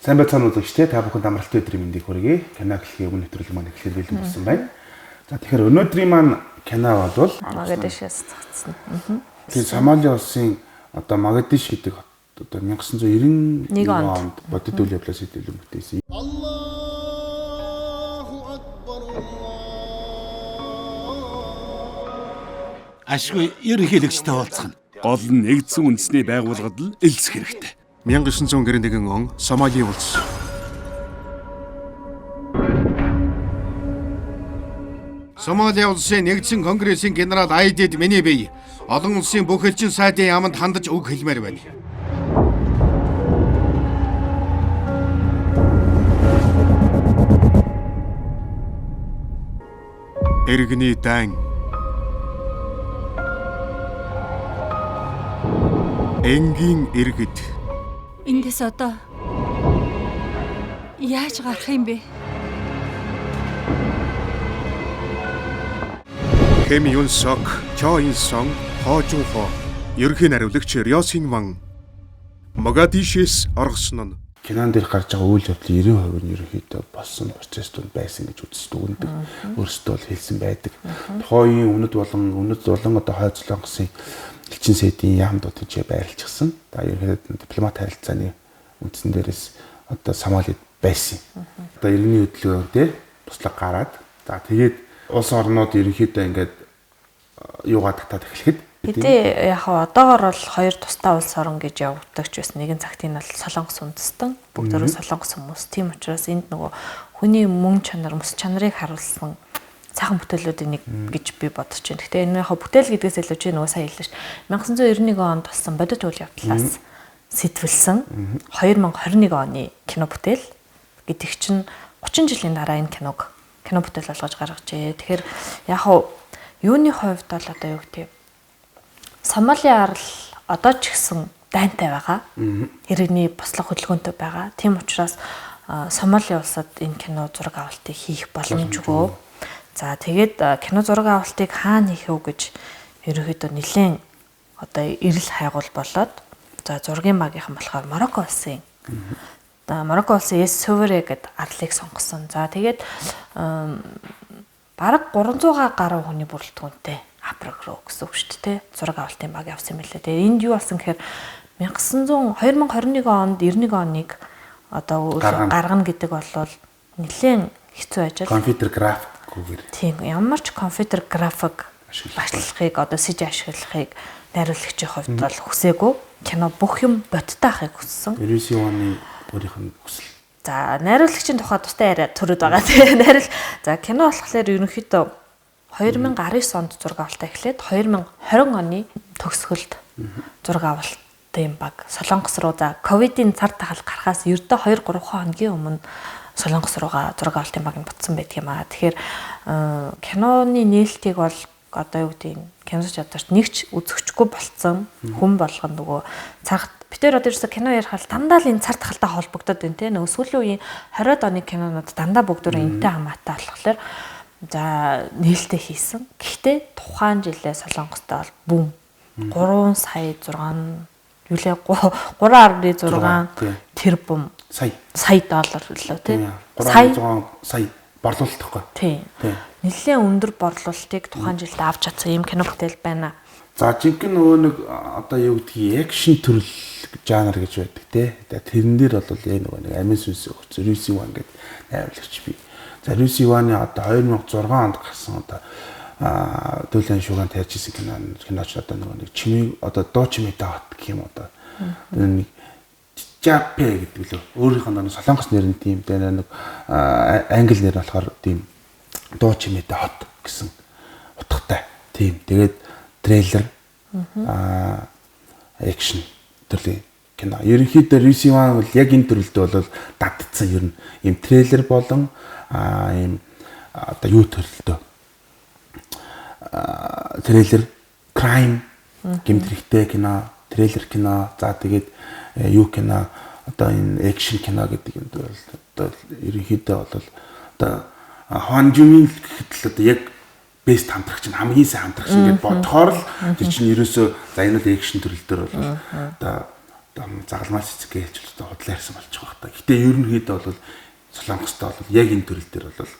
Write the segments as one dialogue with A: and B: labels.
A: Сайн байцгаана үзэгчдээ та бүхэнд амралтын өдрийн мэндийг хүргэе. Кино гэхлийн өмнө нэвтрүүлэг маань эхлэх хэлбэл болсон байна. За тэгэхээр өнөөдрийн маань кино бол
B: Магадишээс цогцсон.
A: Тэгээ Сомали улсын одоо Магадиш гэдэг одоо 1991 онд бодит үйл явдлаас илүү бүтээсэн.
C: Ашгүй ерөнхийлөгчтэй уулзах нь гол нь нэгдсэн үндэсний байгууллагад л элцэх хэрэгтэй.
D: 1991 он Сомали улс. Сомали улсын нэгдсэн конгрессийн генерал Айдид Менебей олон улсын бүх элчин сайдын яамд хандаж үг хэлмээр байна. Иргэний дан энгийн иргэд
E: Эндээс одоо яаж гарах юм бэ?
D: Хэм Юн Сок, Чо Ин Сон, Хо Жун Хо ерөнхий наривлагч Рё Син Ван Могадишээс оргосон нь
A: Кинон дээр гарч байгаа үйл явдлын 90% нь ерөнхийдөө болсон процесс тунд байсан гэж үздэг үндэг. Өөрсдөө бол хэлсэн байдаг. Тухайн үнэт болон одоо хойд Солонгосын элчин сайдын яамд төдий байрлалчихсан. За ерөнхийдөө дипломат харилцааны үндсэн дээрээс одоо Сомалид байсан. Одоо иргэний хөдөлгөөнтэй туслаг гараад за тэгээд улс орнууд ерөнхийдөө ингээд юугаа татаад эхлэхэд
B: Хэдий яг одоогор бол хоёр тусдаа улс орон гэж явагдаж байсан. Нэгэн цагт нь бол Солонгос үндэстэн, бүгдөө Солонгос хүмүүс. Тийм учраас энд нөгөө хүний мөн чанар, мэс чанарыг харуулсан цаахан бүтээлүүдийн нэг гэж би бодож байна. Гэхдээ энэ яг бүтээл гэдгээс илүү чи нөгөө сайн хэллээ шүү. 1991 онд болсон бодит үйл явдлаас сэтвэлсэн 2021 оны кино бүтээл гэдэг чинь 30 жилийн дараа энэ кино бүтээл болгож гаргажээ. Тэгэхээр яг юуны хувьд бол одоо юу гэдэг Сомали арал одоо ч гэсэн дайнтай байгаа. Иргэний бослого хөдөлгөөнтэй байгаа. Тийм учраас Сомали улсад энэ кино зураг авалтыг хийх боломжгүй. За тэгээд кино зураг авалтыг хаана хийх вэ гэж ерөөхдөө нэлээд одоо эрэл хайгуул болоод за зургийн багийнхан болохоор Марокко улсын Марокко улсын Эссөверэ гэдэг арлыг сонгосон. За тэгээд бараг 300-аа гаруй хүний бүрэлдэхүүнтэй Африк руу гэсэн үг шүү дээ. Зураг авалтын баг явсан юм лээ. Тэгээд энд юу болсон гэхээр 2021 онд 91 оныг одоо гаргана гэдэг бол нэлээд хэцүү ажил.
A: компьютер графикгүйгээр.
B: Тийм ямар ч компьютер график ашиглахыг одоо сэж ашиглахыг найруулагчийн хувьд бол хүсээгүй. Кино бүх юм бодтой ахыг хүссэн.
A: 90 оны өөрийнх нь хүсэл.
B: За найруулагчийн тухай тустай яриа төрөд байгаа. Тэгээд за кино болохоор ерөнхийдөө 2019 онд зураг авалтаа эхлээд 2020 оны төгсгөлд зураг авалтын баг Солонгос руу за ковидын цар тахал гарахаас ердөө 2-3 хоногийн өмнө Солонгос руугаа зураг авалтын баг нь бутсан байдаг юм аа. Тэгэхээр киноны нээлтийг бол одоо юу гэдэг нь кино чадварт нэгч үзэгчгүй болцсон хүн болгоно нөгөө цагт битээр одоо ерөөсө кино ярих хал дандаа л энэ цар тахалтай холбогдоод байна те нөгөө сүүлийн үеийн 20-од оны кинонууд дандаа бүгдөө энэтэй хамаатай болохоор за нээлттэй хийсэн. Гэхдээ тухайн жилээ Солонгостой бол бүүм 3 сая 6 юу лээ 3.6 тэрбум сая доллар лөө тий.
A: 300 сая борлуулалтгүй.
B: Тий. Нэлээд өндөр борлуулалтыг тухайн жилд авч чадсан юм кино бүтээл байна.
A: За жинхэнэ нөгөө нэг одоо юу гэдгийг экшн төрөл жанр гэж байдаг тий. Тэрэн дээр бол нөгөө нэг амин сүнс өгч Рюси Ван гэдэг найруулагч би. За Рюси Ваны одоо 2006 онд гарсан одоо дүүлэн шуган тарьжсэн киноч одоо нэг чимээ одоо дуу чимээтэй хот гэх юм одоо нэг Жапе гэдэг лөө өөрийнх нь солонгос нэр нь тийм дээр нэг англи нэр болохоор тийм дуу чимээтэй хот гэсэн утгатай тийм тэгээд трейлер экшн төрлийн кино ерөнхийдөө Рюси Ван бол яг энэ төрөлд бол дадцсан ер нь юм трейлер болон ийм одоо юу төрөлтөө трейлер crime гэмтрихтэй кино трейлер кино за тэгээд юу кино одоо энэ экшн кино гэдэг юм бол одоо ерөнхийдөө бол одоо Хон Жумин гэхэд л одоо яг бест хамтрагч нь хамгийн сайн хамтрагч ингээд бодохоор л тэр чинь ерөөсөө за энэ л экшн төрөл дээр бол одоо загалмай цэцэг гэж одоо худлаа ярьсан болж байгаа хта. Гэтэ ерөнхийдөө бол Солонгостой бол яг энэ төрөл дээр бол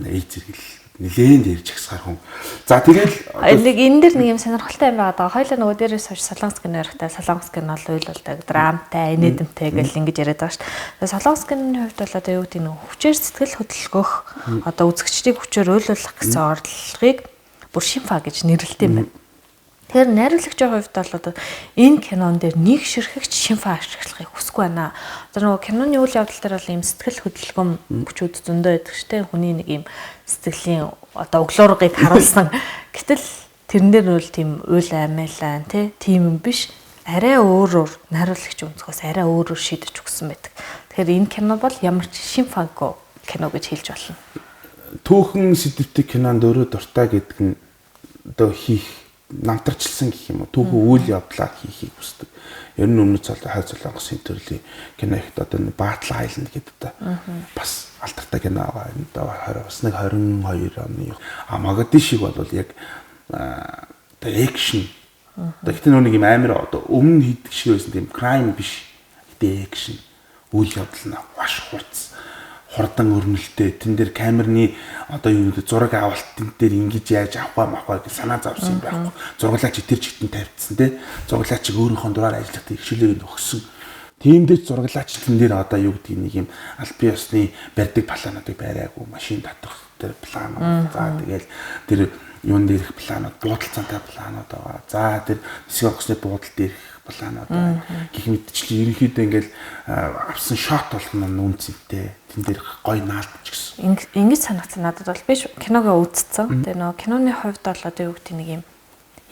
A: ээж зэрэгэл нэлээд ярьж агсгаар хүн. За тэгэл
B: нэг энэ дэр нэг юм сонирхолтой юм байгаа. Хоёлаа нөгөө дээрээс хойш Солонгос кино ярихтаа Солонгос кино бол уйлалдаг, драмтай, инээдэмтэй гэж ингэж яриад байгаа шүү дээ. Солонгос киноны хувьд бол одоо юу гэдэг нь хүчээр сэтгэл хөдлөх одоо үзэгчдийг хүчээр уйлуулах гэсэн орлогыг бүр шимфа гэж нэрлэдэг юм байна. Тэгэхээр найруулагчийн хувьд бол одоо энэ кинон дээр нэг ширхэгч шимфа ашиглахыг хүсэхгүй байна. Одоо нөгөө киноны үйл явдал дээр бол ийм сэтгэл хөдлөм бүчүүд зөндөө байдаг шүү дээ. Хүний нэг ийм сэтгэлийн одоо өглөөргыг харуулсан. Гэтэл тэрэн дээр нь үл тийм уйл аймайлаа тийм юм биш. Арай өөрөөр найруулагч өнцгөөс арай өөрөөр шийдэж өгсөн байдаг. Тэгэхээр энэ кино бол ямар ч шимфаго кино гэж хэлж болно.
A: Түүхэн сэдвтэй кинонд өөрөө дуртай гэдэг нь одоо хийх намтарчилсан гэх юм уу түүхэн үйл явдлаа хийхийг хүсдэг. Ер нь өмнөд хойд Солонгосын төрлийн кино ихт одоо Battle Island гэдэг одоо бас алдартай кино байгаа. Энэ одоо бас нэг 22 оны Магадишиг бол яг одоо экшн. Тэгэхдээ нэг юм амар одоо өмнө хийдэг шиг байсан тийм crime биш. Гэтэ экшн үйл явдал нь маш хурдан өрнөлттэй тэн дээр камерны одоо юу гэдэг зураг авалтын дээр ингэж яаж авах гэж санаа зовсон юм байхгүй. Зурглаач тэр чигтэн тавьдсан те. Зурглаач өөрийнхөө дураар ажиллахдаа ихшүүлэг өгсөн. Тиймдээ зурглаач тэн дээр одоо юу гэдэг нэг юм аль бие усны барьдаг плануудыг байраагүй машин татах тэр планууд. За тэгэл тэр юун дээрх планууд, буудалцаатай планууд байгаа. За тэр нисэх огсны буудал дээрх планууд гэх мэтчлэн ерөнхийдөө ингээл авсан шот болгоно үнцэнтэй тэн дээр гой наалдаж гисэн.
B: Ингэж санагдсан надад бол биш киногоо үзсэн. Тэгээ нөгөө киноны хувьд бол одоо юу гэдэг нэг юм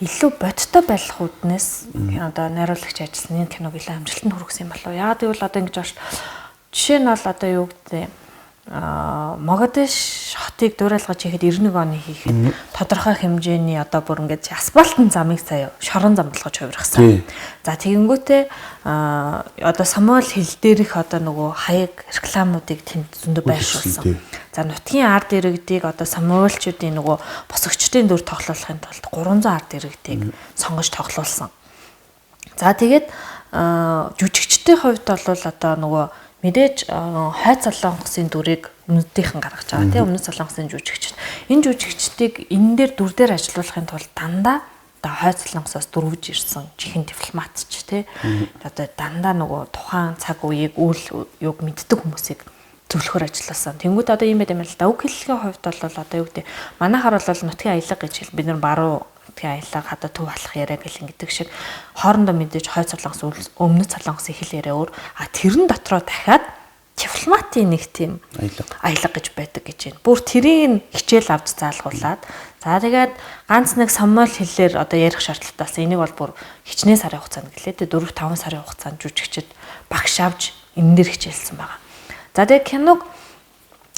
B: илүү бодтой байх үүднээс одоо найруулагч ажилласан энэ киног илүү амжилтанд хүргэсэн юм болов. Яагаад гэвэл одоо ингэж байна. Жишээ нь бол одоо юу гэдэг Могадиш хотыг дуурайлгаж хийхэд 91 оны хийхэд тодорхой хэмжээний одоо бүр ингээд асфальтын замыг сая шорон зам болгож хувиргасан. За тэгэнгүүтээ одоо Самуэль хил дээрх одоо нөгөө хаяг рекламуудыг тэнд зөндөө байршуулсан. За нутгийн ард иргэдийг одоо Самуэльчүүдийн нөгөө босгочдын дүр тоглоулахын тулд 300 ард иргэдийг сонгож тоглуулсан. За тэгээд жүжигчдийн хувьд бол одоо нөгөө мэдээж хойд Солонгосын дүрийг өмнөдийнхэн гаргаж байгаа тийм өмнөд Солонгосын жүжигчд. Энэ жүжигчдийг энэ дээр дүр дээр ажилуулахын тулд дандаа одоо хойд Солонгосоос дөрвж ирсэн чихэн дипломатч тийм одоо дандаа нөгөө тухайн цаг үеийг үйл юг мэддэг хүмүүсийг зөвлөхөр ажилласан. Тэнгүүд одоо юм байт юм л да. Үг хэллэгийн хувьд бол одоо юу гэдэг манайхаар бол нутгийн аялга гэж хэл бид нар баруун нутгийн аялга хада төв алах яриа гэл ингэдэг шиг хоорондоо мэдээж хойд Солонгос өмнөд Солонгосын хэл яриа өөр тэрэн дотроо дахиад дипломатын нэг тийм аялга гэж байдаг гэж байна. Бүр тэрийг хичээл авч заалгуулад за тэгээд ганц нэг Самуэль хэлээр одоо ярих шаардлагатаас энийг бол бүр хичнээн сарын хугацаанд гэлээ 4-5 сарын хугацаанд жүжигчд багш авч энэ дээр хичээлсэн байгаа. За тэгээд киног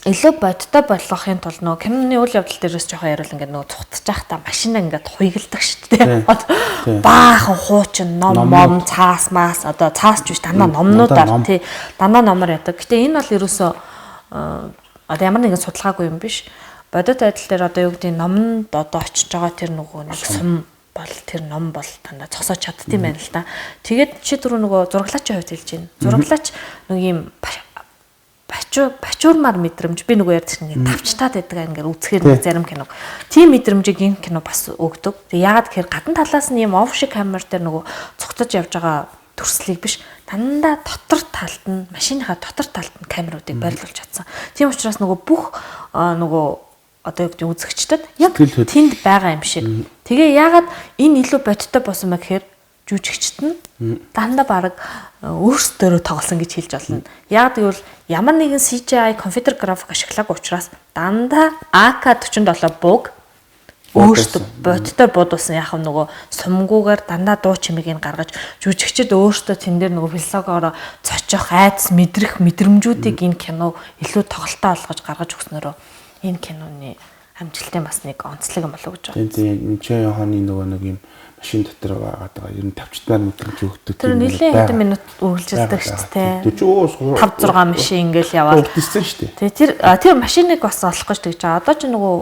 B: илүү бодтой болгохын тулд нөгөө киноны үйл явдал дээрээс жоохон яриул ингээд нөгөө цугтж байхдаа машинаа ингээд хуйгалдаг шүү дээ. Баахан хуучин ном цаас маас одоо цаас ч биш дандаа номнуудаар тий дандаа номоор яадаг. Гэтэ энэ бол ерөөсөө одоо ямар нэгэн судалгаагүй юм биш. Бодит байдал дээр одоо юу гэдэг номонд одоо очиж байгаа тэр нөгөө нэг сум бол тэр ном бол дандаа цогсоо чаддсан юм байна л да. Тэгээд чи түрүү нөгөө зураглаачийн хувьд хэлж байна. Зураглаач нэг юм бачуурмаар мэдрэмж би нөгөө ярьдаг ингээд тавчтаад байдаг ингээд үзэхээр зарим кино. Тийм мэдрэмжийг энэ кино бас өгдөг. Тэг яагаад гэхээр гадна талаас нь юм оф шиг камер дээр нөгөө цогцож явж байгаа төрслийг биш дандаа дотор талд нь машиныхаа дотор талд нь камеруудыг байрлуулж чадсан. Тийм учраас нөгөө бүх нөгөө одоо юу гэдэг үзэгчдэд яг тэнд байгаа юм шиг. Тэгээ яагаад энэ илүү бодиттой болсон бэ гэхээр жүжигчд нь дандаа баг өөрсдөө тоглосон гэж хэлж болно. Яг гэвэл ямар нэгэн CGI компьютер график ашиглаагүй учраас дандаа AK47 буг өөрсдөө бодитоор буудуулсан яг нөгөө сумгуугаар дандаа дуу чимэгийг гаргаж жүжигчд өөрсдөө тэн дээр нөгөө философиороо цочих айдас мэдрэх мэдрэмжүүдийг энэ кино илүү тоглолтоо олгож гаргаж өгснөөрөө энэ киноны амжилтын бас нэг онцлог юм болов уу гэж байна.
A: Тийм энэ ч яханы нөгөө нэг юм машин дотор байгаа ер нь тавчтаар мэдрэмж өгдөг.
B: Тэр нэлээд хэдэн минут үргэлжилдэг шүү дээ. 5-6 машин ингээл яваад.
A: Өгдсөн шүү дээ.
B: Тэгээ тэр машиныг бас олох гэж тэгж байгаа. Одоо ч нөгөө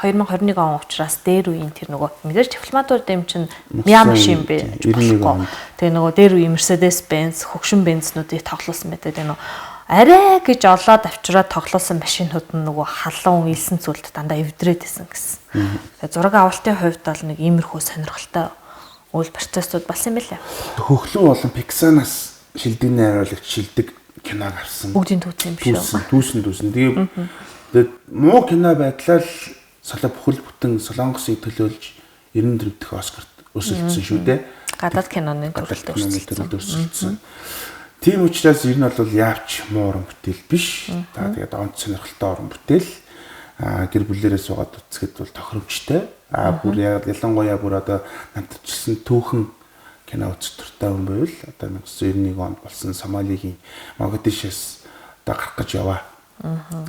B: 2021 он учраас дээр үеийн тэр нөгөө мэдээж дипломатууд дэм чинь Мям шим бэ.
A: 91 онд.
B: Тэгээ нөгөө дээр үеийн Mercedes-Benz, хөгшин бензнүүдийг тоглуулсан байдаг. Тэгээ нөгөө арай гэж олоод авчираад тоглуулсан машинууд нь нөгөө халуун илсэн зүйлд дандаа эвдрээд исэн гэсэн. Тэгээ зураг авалтын хувьд бол нэг иймэрхүү сонирхолтой үйл процессууд болсон юм билээ.
A: Хөхлөн болон Pixar-наас шилдэгний хариулагч шилдэг киног авсан.
B: Бүгдийн түүсэн юм биш үү?
A: Түүсэн. Тэгээд муу кино байдлаар соло бүхэл бүтэн Солонгосыг төлөөлж 94 дэх Оскарт өрсөлдсөн шүү дээ.
B: Гадаад киноны төрөлд
A: өрсөлдсөн. Тийм учраас ер нь бол яавч муу уран бүтээл биш. За тэгээд онц сонирхолтой уран бүтээл. Гэр бүлээрээ суугаад үзэхэд бол тохиромжтой. Бүр ялангуяа бүр одоо намтарчсан түүхэн кино үзэх туртай хүн байвал одоо 1991 онд болсон Сомалигийн Могадишоос одоо гарах гэж яваа.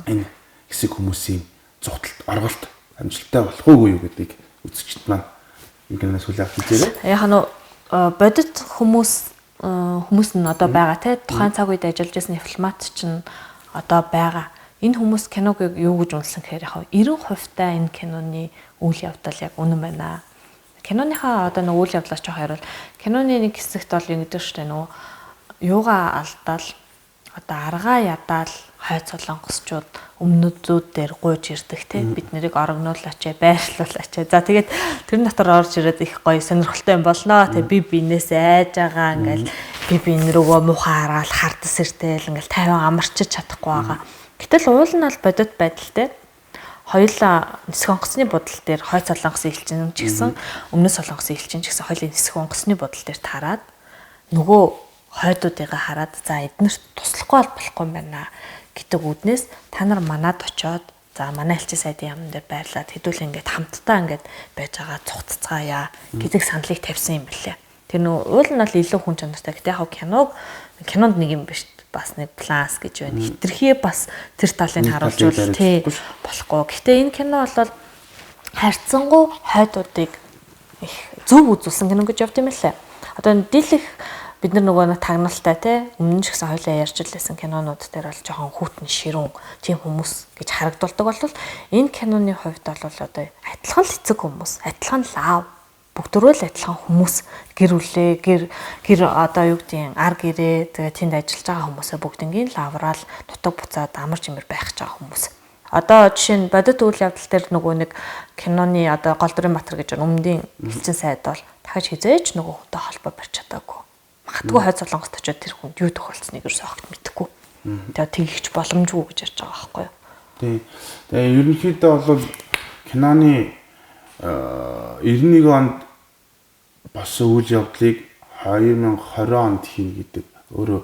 A: Энэ хэсэг хүмүүсийн зүгтэлт орголт амжилттай болох уугүй юу гэдгийг үзэгчд маань энэ киноноос хүлээн авч үзээрэй.
B: Яг нь бодит хүмүүс нь одоо байгаа те тухайн цаг үед ажиллаж байсан дипломат чинь одоо байгаа. Энэ хүмүүс киног юу гэж үнэлсэн гэхээр яг 90% та энэ киноны үйл явдал яг үнэн байна. Киноныхаа одоо нэг үйл явдлаас жоох хариул киноны нэг хэсэгт бол юм гэдэг шүү дээ нөгөө юугаа алдаал одоо аргаа ядаал хойд солонгосчууд өмнөдүүд дээр гуйж ирдэг те бид нарыг орогнуулаач байрлуулаач за тэгээд тэр дотор орж ирээд их гоё сонирхолтой юм болно те би бинээс айж байгаа ингээл би бин рүүгөө муухай хараал хардас иртэл ингээл 50 амарчиж чадахгүй байгаа гэтэл уул нь бол бодит байдалтай хоёулаа нисэх онгоцны бодол дээр хойд солонгосын элчин ч гэсэн өмнөд солонгосын элчин ч гэсэн хоёулын нисэх онгоцны бодол дээр таарад нөгөө хойдуудыгаа хараад за эднэрт туслахгүй болохгүй юм байна гэдэг үднээс та нар манад очоод за манай элчин сайдын яамн дээр байрлаад хэдүүл ингээд хамтдаа ингээд байж байгаа цугтцгаая гэдэг саналыг тавьсан юм билээ. Тэр нөө уул нь бол илүү хүн чанартай. Гэтэ яг кинонд нэг юм биш бас нэг планс гэж байна. Хитрхээ бас тэр талыг харуулж тий болохгүй. Гэтэ энэ кино бол харьцангуй хойдуудыг их зөв үзүүлсэн кино гэж явд юм лээ. Одоо дийлэх бид нар нөгөө тагналтай те өмнө ч гэсэн хоёлаа ярьж лээсэн кинонууд дээр бол жоохон хүүтэн ширүүн тийм хүмүүс гэж харагдулдаг бол энэ киноны хувьд бол одоо адилхан л эцэг хүмүүс, адилхан лав бүгдөрөө л адилхан хүмүүс гэр бүлээ гэр одоо юу гэдгийг ар гэрээ тэгээ тэнд ажиллаж байгаа хүмүүсээ бүгднийг лавраал нутаг буцаад амар чимэр байх гэж байгаа хүмүүс. Одоо жишээ нь бодит үйл явдал дээр нөгөө нэг киноны одоо Голдрын Батар гэж өмнөдийн элчин сайд бол дахиж хизээж нөгөө хүнтэй холбоо барьж чадаагүй. Магадгүй хойд солонгост очиод тэр хүнд юу тохиолдсныг ерөөсөө огт мэдэхгүй. Тэгээ тэгихч боломжгүй гэж ярьж байгаа байхгүй юу? Тий.
A: Тэгээ ерөнхийдөө бол киноны 91 онд болсон үйл явдлыг 2020 онд хийнэ гэдэг өөрөө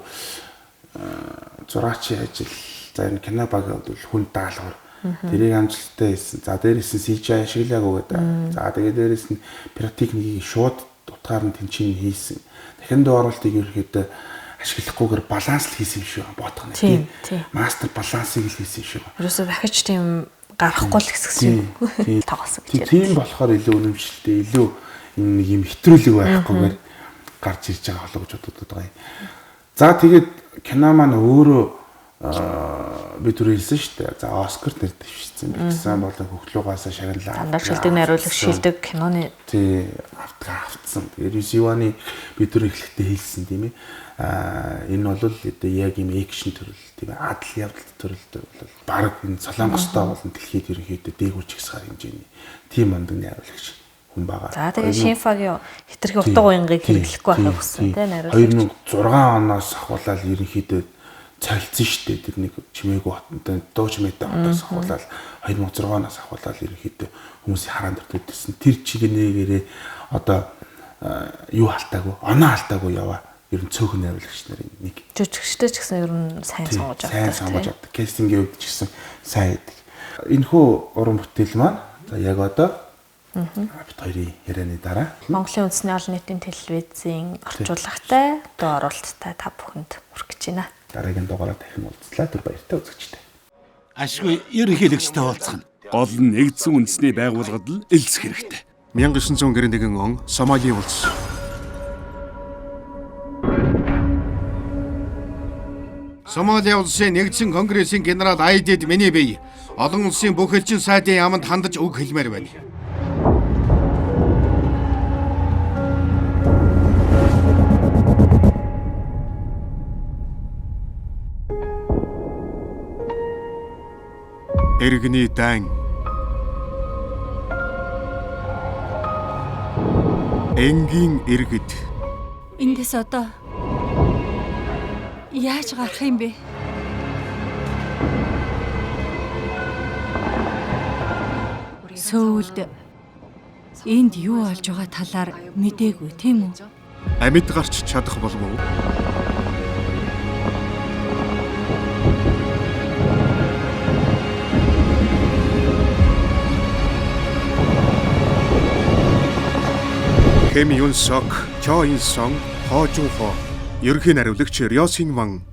A: зураачийн ажил за энэ кино багийн хувьд хүн даалгавар тэрийг амжилттай хийсэн. За дээрээс нь CGI ашиглаагүй гэдэг. За тэгээ дээрээс нь пиротехникийг шууд утгаар нь тэнцэн хийсэн. Дахин дөө оруулалтыг ерөөхдөө ашиглахгүйгээр баланс л хийсэн юм шиг бодох нь тийм. Мастер балансыг л хийсэн юм шиг.
B: Ерөөсөө дахиж тийм гарахгүй л хэсгсэн юм. Тоглосон гэж.
A: Тийм болохоор илүү үнэмшилтэй, илүү нэг юм хэтрүүлэг байхгүйгээр гарч ирж байгаа болов гэж боддог байгаа юм. За тэгээд кино маань өөрөө би түрүү хэлсэн шүү дээ. За Оскар нэр дэвшсэн. Бигсан болон хөхлөөгаасаа шагналаа.
B: Дандаа шилдэг найруулагч шилдэг киноны
A: тий автсан. Тэгээд Юсиваны би түрүү эхлэхдээ хэлсэн тийм ээ. Энэ бол одоо яг юм экшн төрөл тийм ээ. Адал явдал төрөлд бол баг энэ Солонгостой болон дэлхийд ерөнхийдөө дээгүүрч ихсгаар хэмжээний тийм мундаг найруулагч хүн байгаа.
B: За тэгээд Шинфагийн хитрхи утга уянгийг хэрэглэхгүй байхыг хүссэн тийм найруулагч.
A: 2006 оноос ахуулаад ерөнхийдөө цайлцсан шүү дээ. Тэр нэг чимээгүй хотод дуу чимээтэй хотоос ахуулаад 2006 оноос ахуулаад ерөнхийдөө хүмүүсийн хараанд төрдсөн. Тэр чигнээгээрээ одоо юу халтаагүй, оноо халтаагүй яваа. Ер нь цөөхөн найруулагч нарын нэг.
B: Жүжигчтэй ч гэсэн ер нь сайн сонгож авдаг.
A: Сайн сонгож авдаг. Кастингийн үед ч гэсэн сайн байдаг. Энэхүү уран бүтээл маань за яг одоо бид хоёрын ярианы дараа
B: Монголын үндэсний олон нийтийн телевизийн орчуулагтай дуу оруулалттай та бүхэнд хүргэж байна.
A: Дараагийн дугаараар дахин уулзлаа. Түр баяртай үзэгчтэй.
C: Ашгүй ерөнхийлөгчтэй уулзах нь гол нь нэгдсэн үндэсний байгууллагад л элцэх хэрэгтэй.
D: 1991 он Сомали улс. Сомали улсын нэгдсэн конгрессийн генерал Айдид Менебей
C: Олон улсын бүх элчин сайдын яамд хандаж үг хэлмээр байна.
D: Иргэний дан. Энгийн иргэд.
E: Эндээс одоо яаж гарах юм бэ? Сөүлд энд юу болж байгаа талаар мэдээгүй тийм үү?
D: Амьд гарч чадах болов уу? Хэм Юн Сок, Чо Ин Сон, Хо Жун Хо. Ерөнхий нариулагч Рё Син Ван.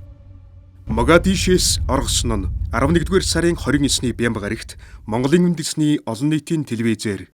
D: Могадишээс оргосон нь 11-р сарын 29-ний Бямба гарагт Монголын үндэсний олон нийтийн телевизээр